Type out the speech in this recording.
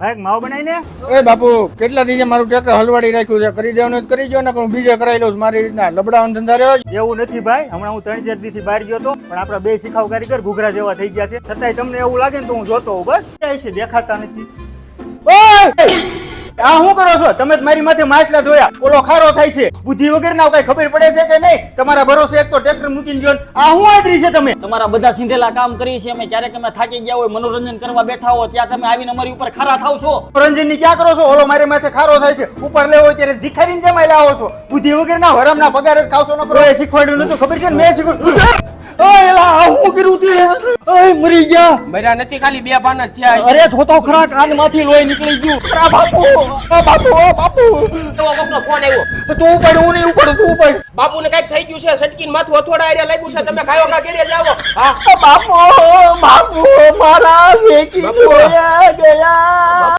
ભાઈ માવ બનાવીને એ બાપુ કેટલા દિવસે મારું ટ્રેક્ટર હલવાડી રાખ્યું છે, કરી દેવાનું તો કરી દો ને, હું બીજે કરાવી લઉં છું. મારી રીતના લબડાવાનો ધંધા રહ્યો જ. એવું નથી ભાઈ, હમણાં હું 3-4 દીથી બહાર ગયો હતો પણ આપડા બે શીખાવ કારીગર ઘૂઘરા જેવા થઈ ગયા છે. છતાંય તમને એવું લાગે ને તો હું જોતો હોઉં, બસ ક્યાંય છે દેખાતા નથી. ઓય આ શું કરો છો તમે? મારી માથે માછલા ધોયા, ઓલો ખારો થાય છે. બુદ્ધિ વગર ના કઈ ખબર પડે છે કે નહીં? તમારા ભરોસે એક તો ટ્રેક્ટર મૂકીને ગયો, આ શું આદરી છે તમે? તમારા બધા સીધેલા કામ કરી છે અમે, ક્યારેક અમે થાકી ગયા હોય, મનોરંજન કરવા બેઠા હો, ત્યાં તમે આવીને અમારી ઉપર ખરા થાવ છો. મનોરંજન ની ક્યાં કરો છો? ઓલો મારી માથે ખારો થાય છે, ઉપર લેવો હોય ત્યારે ભિખારીને જેમ લાવો છો. બુદ્ધિ વગર ના હરામ ના પગાર જ ખાવશો. ન કરો એ શીખવાડ્યું નતું, ખબર છે ને? મેં શીખવાડ્યું. ઓય એલા હું કર્યું તે? ઓય મરી ગયા. મર્યા નથી, ખાલી 2 પાન જ થયા છે. અરે જોતો ખરા, કાનમાંથી લોહી નીકળી ગયું. આ બાપુ, આ બાપુ, આ બાપુ. તો કોકનો ફોન આવ્યો. તું ઉપાડ, હું નહીં ઉપાડું, તું ઉપાડ. બાપુને કઈક થઈ ગયું છે, સટકીને માથું અથોડા આર્યા લાગ્યું છે. તમે ખાયો કા ઘરે જાવો. બાપુ, બાપુ મારા વેકી ગયા ગયા.